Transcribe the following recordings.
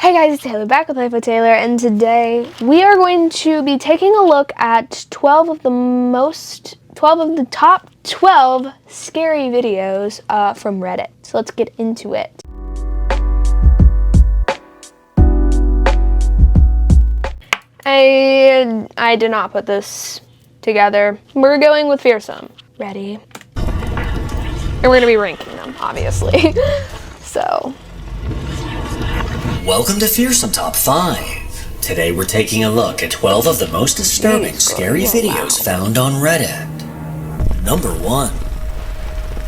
Hey guys, it's Taylor back with Life with Taylor, and today we are going to be taking a look at 12 of the top 12 scary videos from Reddit. So let's get into it. I did not put this together. We're going with fearsome. Ready? And we're gonna be ranking them, obviously. So. Welcome to Fearsome Top 5. Today we're taking a look at 12 of the most disturbing, scary videos found on Reddit. Number 1.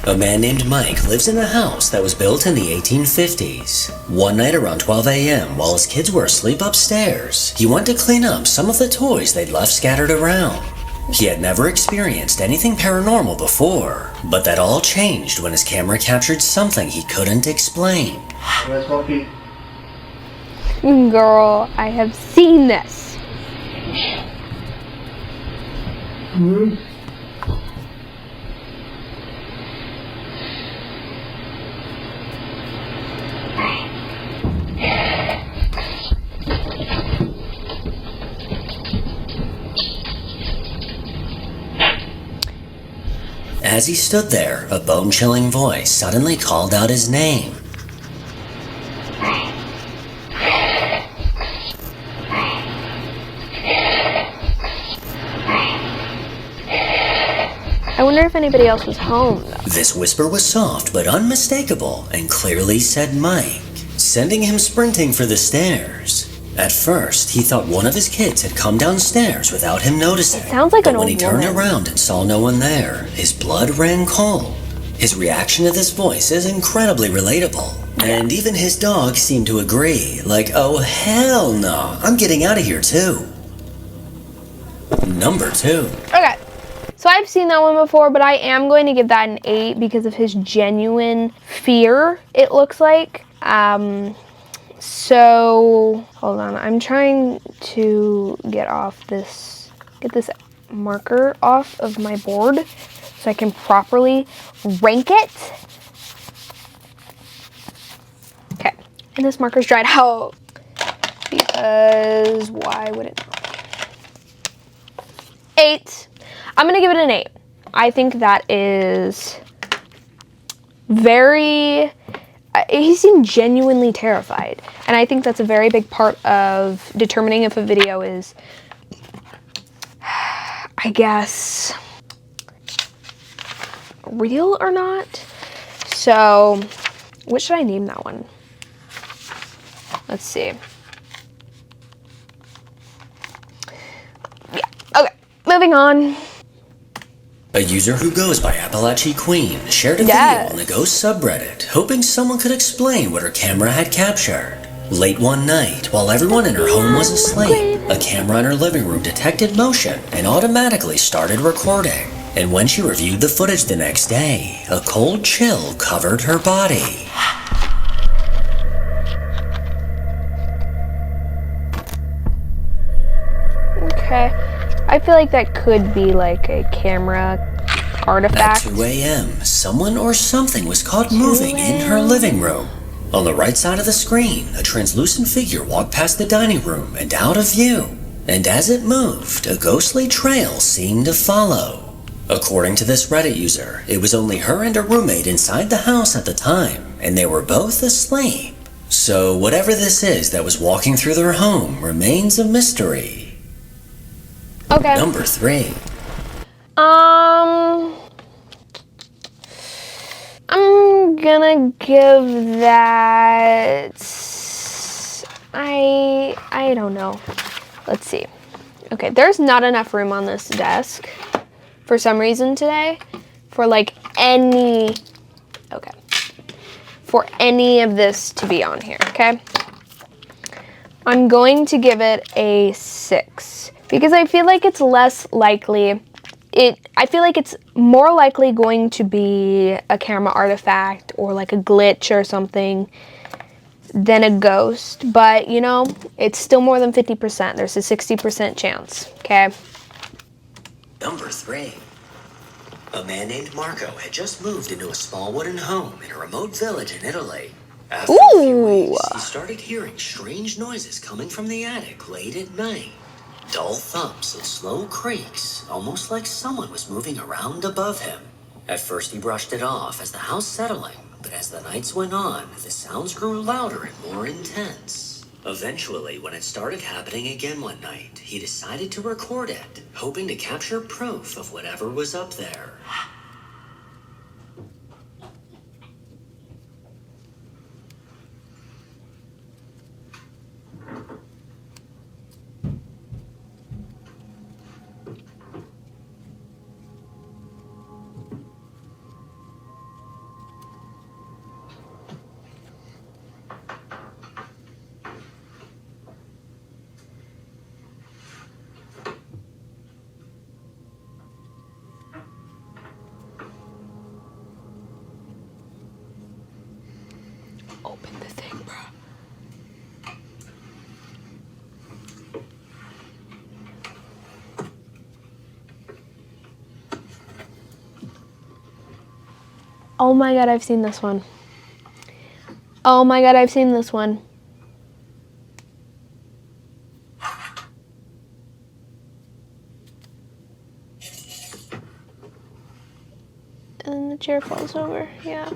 A man named Mike lives in a house that was built in the 1850s. One night around 12 a.m., while his kids were asleep upstairs, he went to clean up some of the toys they'd left scattered around. He had never experienced anything paranormal before, but that all changed when his camera captured something he couldn't explain. Girl, I have seen this. As he stood there, a bone-chilling voice suddenly called out his name. I wonder if anybody else was home, though. This whisper was soft but unmistakable and clearly said Mike, sending him sprinting for the stairs. At first, he thought one of his kids had come downstairs without him noticing. It sounds like but an when old he turned woman. around and saw no one there, his blood ran cold. His reaction to this voice is incredibly relatable. And even his dog seemed to agree, like, oh hell no, I'm getting out of here too. Number 2. Okay. So I've seen that one before, but I am going to give that an 8 because of his genuine fear, it looks like. So, hold on. I'm trying to get this marker off of my board so I can properly rank it. Okay. And this marker's dried out because why would it not? 8. I'm going to give it an 8. I think that is very... he seemed genuinely terrified. And I think that's a very big part of determining if a video is, I guess, real or not. So, what should I name that one? Let's see. Yeah, okay, moving on. A user who goes by Appalachian Queen shared a video on the ghost subreddit, hoping someone could explain what her camera had captured. Late one night, while everyone in her home was asleep, a camera in her living room detected motion and automatically started recording. And when she reviewed the footage the next day, a cold chill covered her body. Okay. I feel like that could be like a camera artifact. At 2 a.m., someone or something was caught moving in her living room. On the right side of the screen, a translucent figure walked past the dining room and out of view. And as it moved, a ghostly trail seemed to follow. According to this Reddit user, it was only her and her roommate inside the house at the time, and they were both asleep. So whatever this is that was walking through their home remains a mystery. Okay. Number 3. I'm gonna give that, I don't know. Let's see. Okay, there's not enough room on this desk for some reason today for like for any of this to be on here, okay? I'm going to give it a 6 because I feel like it's less likely. I feel like it's more likely going to be a camera artifact or like a glitch or something than a ghost. But, you know, it's still more than 50%. There's a 60% chance, okay? Number 3. A man named Marco had just moved into a small wooden home in a remote village in Italy. After a few weeks, he started hearing strange noises coming from the attic late at night. Dull thumps and slow creaks, almost like someone was moving around above him. At first he brushed it off as the house settling, but as the nights went on, the sounds grew louder and more intense. Eventually, when it started happening again one night, he decided to record it, hoping to capture proof of whatever was up there. Open the thing, bro. Oh my god, I've seen this one. Oh my god, I've seen this one. And then the chair falls over, yeah.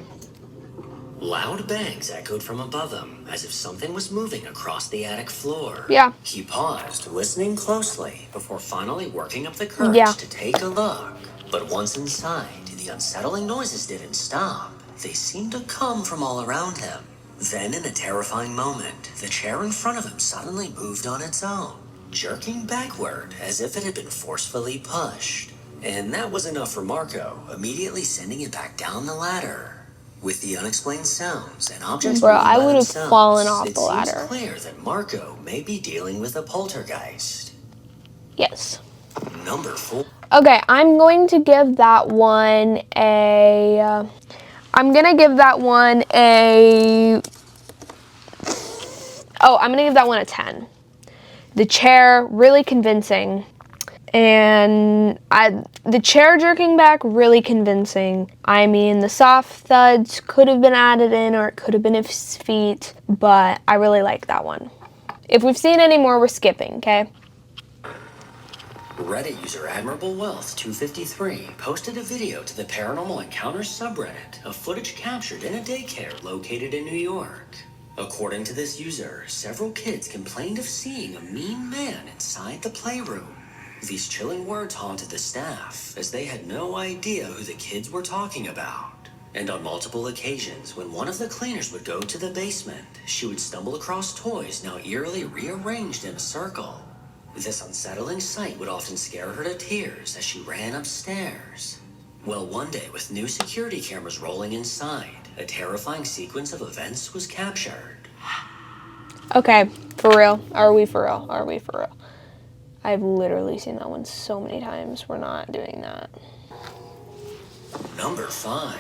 Loud bangs echoed from above him, as if something was moving across the attic floor. Yeah. He paused, listening closely, before finally working up the courage to take a look. But once inside, the unsettling noises didn't stop. They seemed to come from all around him. Then, in a terrifying moment, the chair in front of him suddenly moved on its own, jerking backward as if it had been forcefully pushed. And that was enough for Marco, immediately sending it back down the ladder. With the unexplained sounds and objects Bro, moving by I would have themselves, fallen off the it ladder. seems clear that Marco may be dealing with a poltergeist. Yes. Number 4. Okay, I'm going to give that one a... I'm going to give that one a... Oh, I'm going to give that one a 10. The chair, really convincing. And the chair jerking back, really convincing. I mean, the soft thuds could have been added in, or it could have been his feet, but I really like that one. If we've seen any more, we're skipping, okay? Reddit user Admirable Wealth 253 posted a video to the Paranormal Encounters subreddit of footage captured in a daycare located in New York. According to this user, several kids complained of seeing a mean man inside the playroom. These chilling words haunted the staff, as they had no idea who the kids were talking about. And on multiple occasions, when one of the cleaners would go to the basement, she would stumble across toys now eerily rearranged in a circle. This unsettling sight would often scare her to tears as she ran upstairs. Well, one day, with new security cameras rolling inside, a terrifying sequence of events was captured. Okay, for real? Are we for real? Are we for real? I've literally seen that one so many times. We're not doing that. Number 5.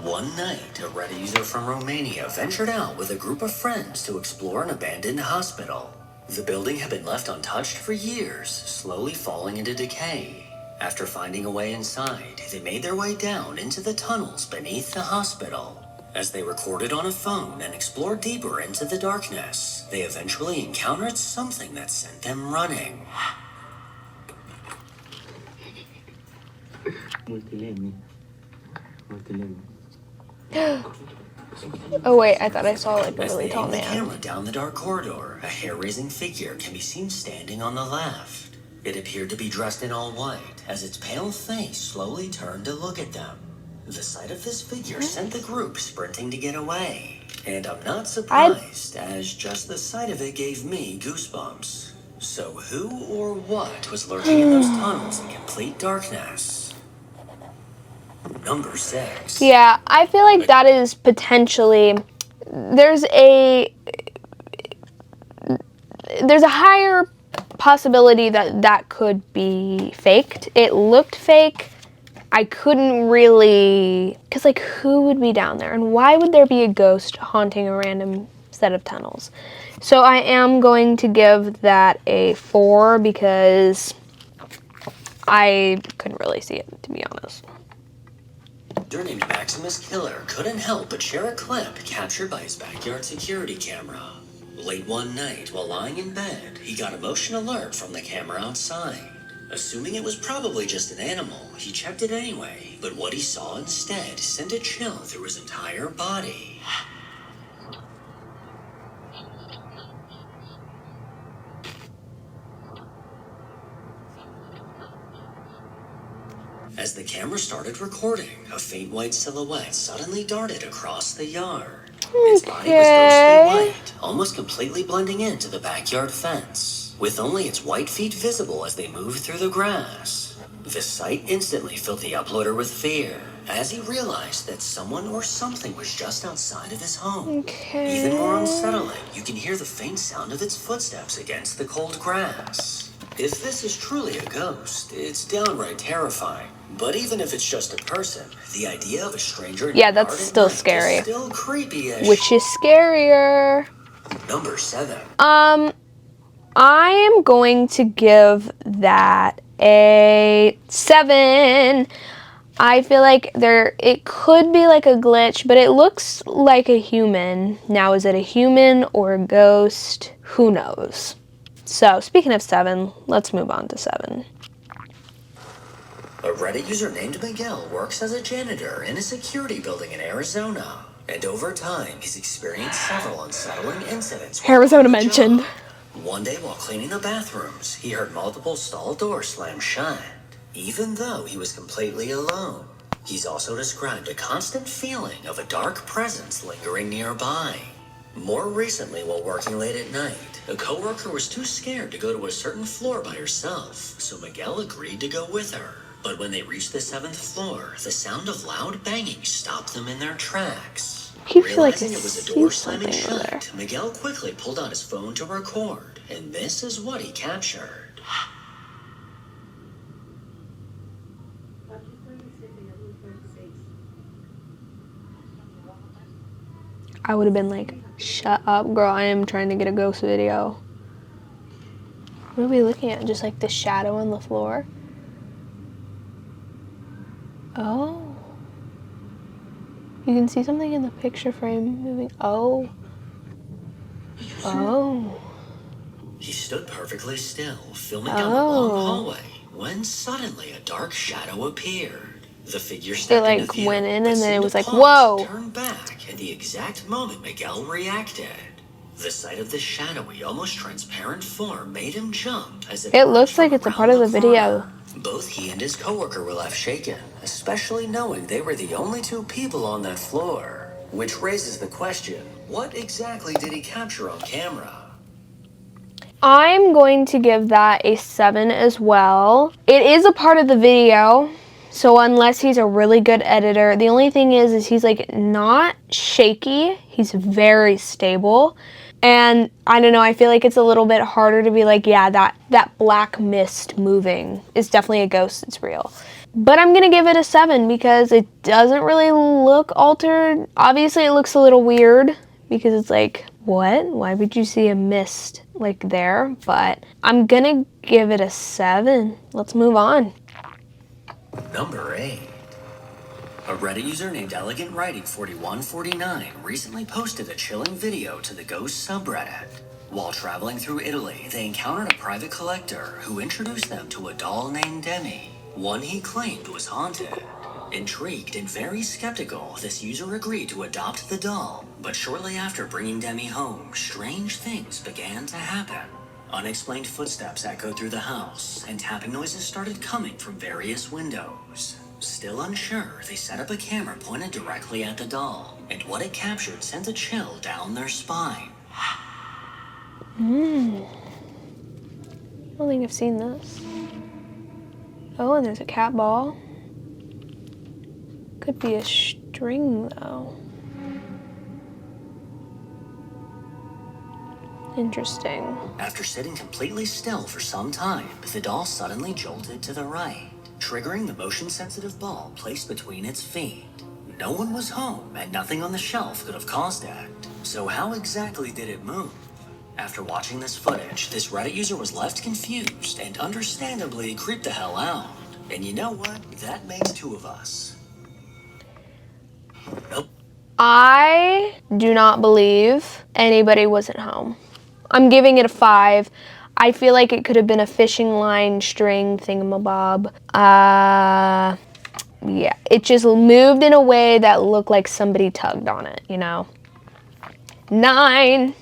One night, a Reddit user from Romania ventured out with a group of friends to explore an abandoned hospital. The building had been left untouched for years, slowly falling into decay. After finding a way inside, they made their way down into the tunnels beneath the hospital. As they recorded on a phone and explored deeper into the darkness, they eventually encountered something that sent them running. Oh wait, I thought I saw like a As really they tall aim the man. camera down the dark corridor, a hair-raising figure can be seen standing on the left. It appeared to be dressed in all white, as its pale face slowly turned to look at them. The sight of this figure sent the group sprinting to get away. And I'm not surprised, as just the sight of it gave me goosebumps. So who or what was lurking in those tunnels in complete darkness? Number 6. Yeah, I feel like that is potentially... There's a higher possibility that that could be faked. It looked fake. I couldn't really... Because, like, who would be down there? And why would there be a ghost haunting a random set of tunnels? So I am going to give that a 4 because I couldn't really see it, to be honest. User named Maximus Killer couldn't help but share a clip captured by his backyard security camera. Late one night, while lying in bed, he got a motion alert from the camera outside. Assuming it was probably just an animal, he checked it anyway, but what he saw instead sent a chill through his entire body. As the camera started recording, a faint white silhouette suddenly darted across the yard. Its body was ghostly white, almost completely blending into the backyard fence, with only its white feet visible as they moved through the grass. The sight instantly filled the uploader with fear, as he realized that someone or something was just outside of his home. Okay. Even more unsettling, you can hear the faint sound of its footsteps against the cold grass. If this is truly a ghost, it's downright terrifying. But even if it's just a person, the idea of a stranger in Yeah, your that's yard at still night is scary. still creepy as Which is scarier? Number 7. I am going to give that a 7. I feel like it could be like a glitch, but it looks like a human. Now, is it a human or a ghost? Who knows? So, speaking of 7, let's move on to 7. A Reddit user named Miguel works as a janitor in a security building in Arizona. And over time, he's experienced several unsettling incidents. Arizona mentioned. One day while cleaning the bathrooms, he heard multiple stall doors slam shut, even though he was completely alone. He's also described a constant feeling of a dark presence lingering nearby. More recently, while working late at night, a coworker was too scared to go to a certain floor by herself, so Miguel agreed to go with her. But when they reached the 7th floor, the sound of loud banging stopped them in their tracks. I feel like I Realizing it was a see door slamming something over there. shut, Miguel quickly pulled out his phone to record, and this is what he captured. I would have been like, shut up, girl, I am trying to get a ghost video. What are we looking at? Just like the shadow on the floor? Oh. You can see something in the picture frame moving. Oh. Oh. He stood perfectly still, filming down the long hallway, when suddenly a dark shadow appeared. The figure stepped It into like view, went in but and then seemed it to was like, pause, whoa. turned back at the exact moment Miguel reacted. The sight of this shadowy, almost transparent form made him jump as if It looks like it's a around part of the video. corner. Both he and his coworker were left shaken, especially knowing they were the only 2 people on that floor. Which raises the question, what exactly did he capture on camera? I'm going to give that a 7 as well. It is a part of the video, so unless he's a really good editor, the only thing is he's like not shaky. He's very stable. And I don't know, I feel like it's a little bit harder to be like, yeah, that black mist moving is definitely a ghost, it's real. But I'm gonna give it a 7 because it doesn't really look altered. Obviously it looks a little weird because it's like, what? Why would you see a mist like there? But I'm gonna give it a 7. Let's move on. Number 8. A Reddit user named Elegant Writing 4149 recently posted a chilling video to the ghost subreddit. While traveling through Italy, they encountered a private collector who introduced them to a doll named Demi, one he claimed was haunted. Intrigued and very skeptical, this user agreed to adopt the doll, but shortly after bringing Demi home, strange things began to happen. Unexplained footsteps echoed through the house, and tapping noises started coming from various windows. Still unsure, they set up a camera pointed directly at the doll, and what it captured sent a chill down their spine. I don't think I've seen this. Oh, and there's a cat ball. Could be a string though. Interesting. After sitting completely still for some time, the doll suddenly jolted to the right, triggering the motion-sensitive ball placed between its feet. No one was home, and nothing on the shelf could have caused it. So how exactly did it move? After watching this footage, this Reddit user was left confused and understandably creeped the hell out. And you know what? That makes 2 of us. Nope. I do not believe anybody was at home. I'm giving it a 5. I feel like it could have been a fishing line string thingamabob. Yeah, it just moved in a way that looked like somebody tugged on it, you know? 9.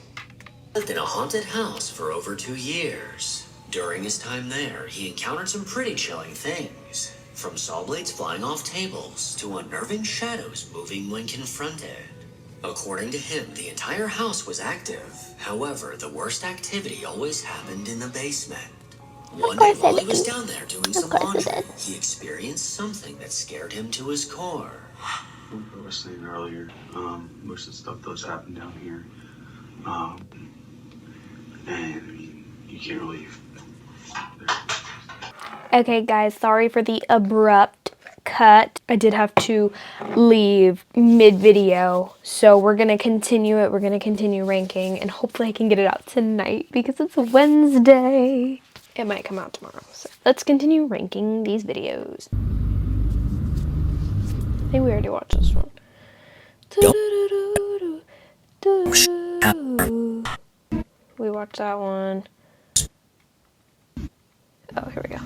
Lived in a haunted house for over 2 years. During his time there, he encountered some pretty chilling things. From saw blades flying off tables to unnerving shadows moving when confronted. According to him, the entire house was active. However, the worst activity always happened in the basement. One day while he was down there doing some laundry, he experienced something that scared him to his core. I was saying earlier, most of the stuff does happen down here. And I mean, you can't really. Okay, guys, sorry for the abrupt cut. I did have to leave mid-video, so we're gonna continue it. We're gonna continue ranking, and hopefully I can get it out tonight because it's Wednesday. It might come out tomorrow. So let's continue ranking these videos. I think we already watched this one. We watched that one. Oh, here we go.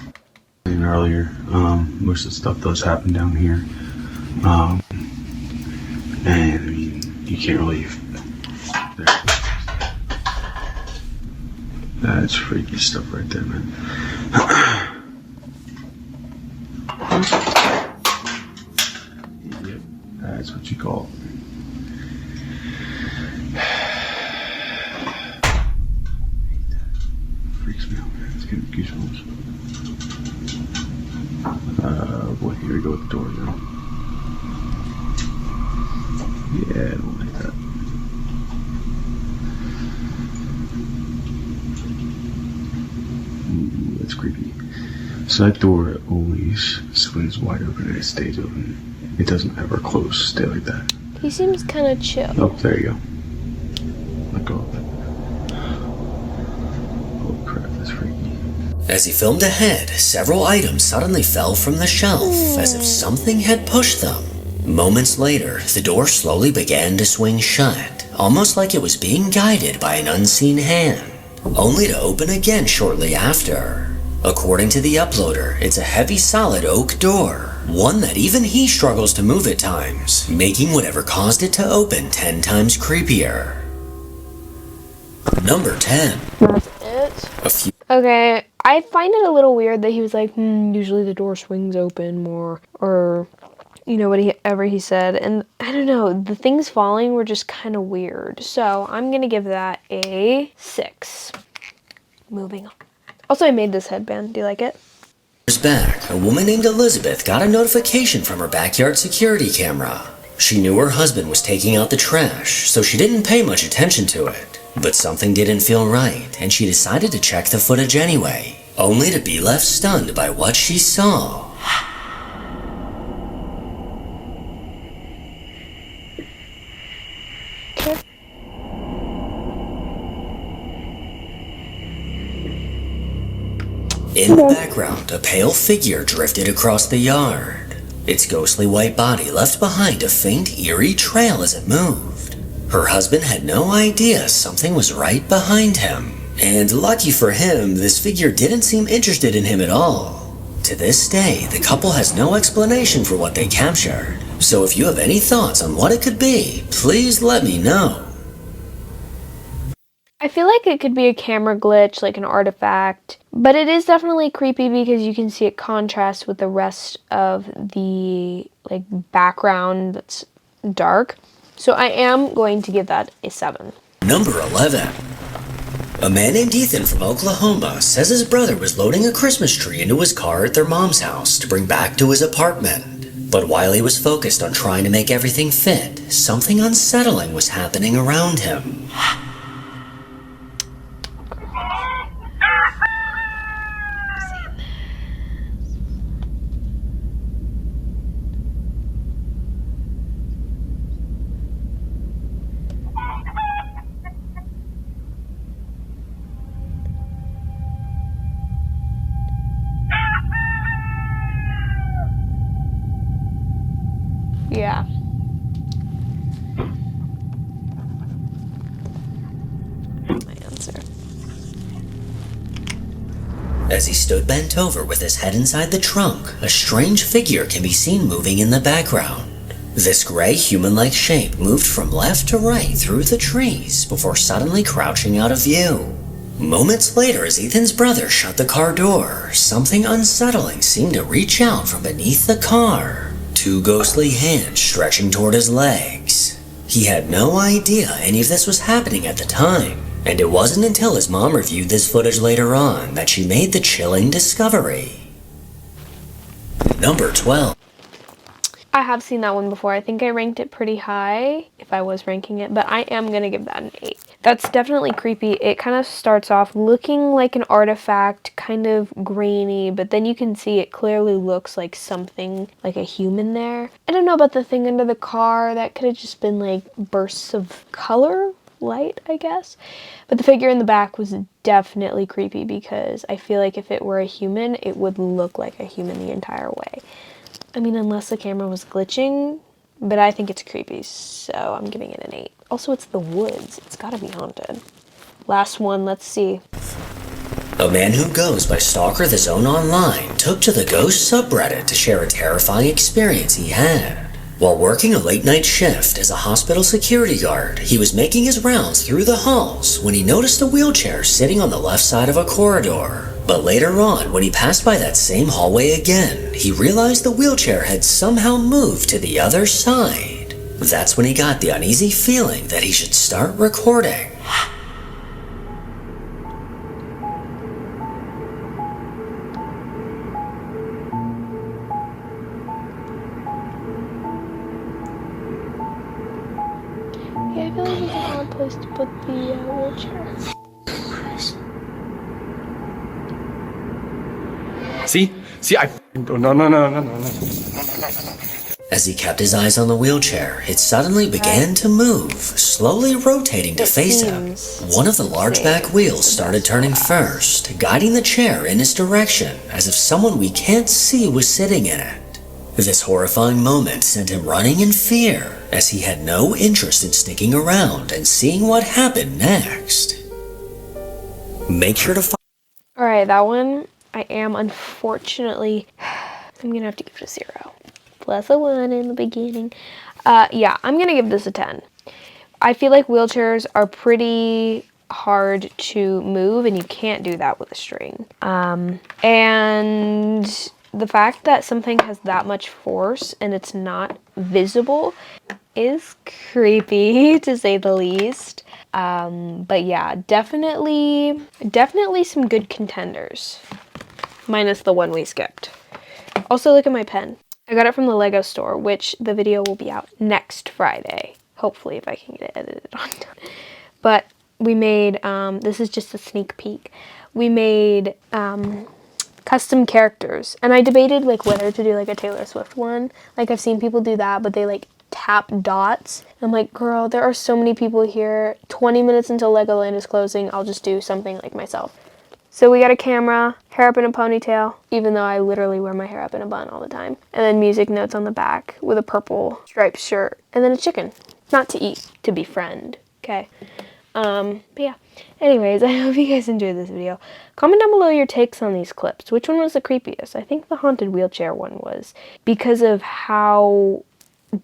Earlier, most of the stuff does happen down here. And I mean, you can't really. That's freaky stuff right there, man. Yep, that's what you call it. Freaks me out, man. It's getting goosebumps. Boy, here we go with the door now. Yeah, I don't like that. Ooh, that's creepy. So that door always swings wide open and it stays open. It doesn't ever close. Stay like that. He seems kind of chill. Oh, there you go. Let go of it. Holy crap, that's freaky. As he filmed ahead, several items suddenly fell from the shelf as if something had pushed them. Moments later, the door slowly began to swing shut, almost like it was being guided by an unseen hand, only to open again shortly after. According to the uploader, it's a heavy solid oak door, one that even he struggles to move at times, making whatever caused it to open 10 times creepier. Number 10. That's it. Okay, I find it a little weird that he was like, usually the door swings open more, or, you know, whatever he said. And I don't know, the things falling were just kind of weird. So I'm going to give that a 6. Moving on. Also, I made this headband. Do you like it? Years back, a woman named Elizabeth got a notification from her backyard security camera. She knew her husband was taking out the trash, so she didn't pay much attention to it. But something didn't feel right, and she decided to check the footage anyway, only to be left stunned by what she saw. In the background, a pale figure drifted across the yard. Its ghostly white body left behind a faint, eerie trail as it moved. Her husband had no idea something was right behind him. And lucky for him, this figure didn't seem interested in him at all. To this day, the couple has no explanation for what they captured. So if you have any thoughts on what it could be, please let me know. I feel like it could be a camera glitch, like an artifact, but it is definitely creepy because you can see it contrast with the rest of the background that's dark. So I am going to give that a 7. Number 11. A man named Ethan from Oklahoma says his brother was loading a Christmas tree into his car at their mom's house to bring back to his apartment. But while he was focused on trying to make everything fit, something unsettling was happening around him. Yeah. As he stood bent over with his head inside the trunk, a strange figure can be seen moving in the background. This gray human-like shape moved from left to right through the trees before suddenly crouching out of view. Moments later, as Ethan's brother shut the car door, something unsettling seemed to reach out from beneath the car. Two ghostly hands stretching toward his legs. He had no idea any of this was happening at the time, and it wasn't until his mom reviewed this footage later on that she made the chilling discovery. Number 12. I have seen that one before. I think I ranked it pretty high, if I was ranking it, but I am going to give that an 8. That's definitely creepy. It kind of starts off looking like an artifact, kind of grainy, but then you can see it clearly looks like something, like a human there. I don't know about the thing under the car. That could have just been like bursts of color, light, I guess. But the figure in the back was definitely creepy because I feel like if it were a human, it would look like a human the entire way. I mean, unless the camera was glitching, but I think it's creepy, so I'm giving it an 8. Also, it's the woods. It's gotta be haunted. Last one, let's see. A man who goes by Stalker the Zone Online took to the Ghost subreddit to share a terrifying experience he had. While working a late-night shift as a hospital security guard, he was making his rounds through the halls when he noticed a wheelchair sitting on the left side of a corridor. But later on, when he passed by that same hallway again, he realized the wheelchair had somehow moved to the other side. That's when he got the uneasy feeling that he should start recording. Yeah, I feel like it's a odd place to put the wheelchair. See, no. As he kept his eyes on the wheelchair, it suddenly began to move, slowly rotating to face him. One of the large back wheels started turning first, guiding the chair in its direction, as if someone we can't see was sitting in it. This horrifying moment sent him running in fear, as he had no interest in sticking around and seeing what happened next. Make sure to Alright, that one, I am unfortunately, I'm gonna have to give it a 0. Plus a 1 in the beginning. Yeah, I'm gonna give this a 10. I feel like wheelchairs are pretty hard to move, and you can't do that with a string. And the fact that something has that much force and it's not visible is creepy, to say the least. But yeah, definitely some good contenders. Minus the one we skipped. Also, look at my pen. I got it from the Lego store, which the video will be out next Friday. Hopefully, if I can get it edited on time. But we made, this is just a sneak peek. We made custom characters. And I debated like whether to do like a Taylor Swift one. Like I've seen people do that, but they like tap dots. I'm like, girl, there are so many people here. 20 minutes until Legoland is closing. I'll just do something like myself. So we got a camera, hair up in a ponytail, even though I literally wear my hair up in a bun all the time. And then music notes on the back with a purple striped shirt. And then a chicken. Not to eat, to befriend. Okay. But yeah. Anyways, I hope you guys enjoyed this video. Comment down below your takes on these clips. Which one was the creepiest? I think the haunted wheelchair one was. Because of how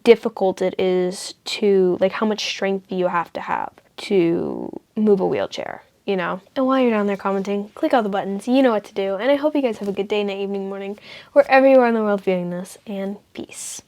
difficult it is to, like how much strength you have to move a wheelchair. You know, and while you're down there commenting, click all the buttons, you know what to do, and I hope you guys have a good day, night, evening, morning, wherever you are in the world viewing this, and peace.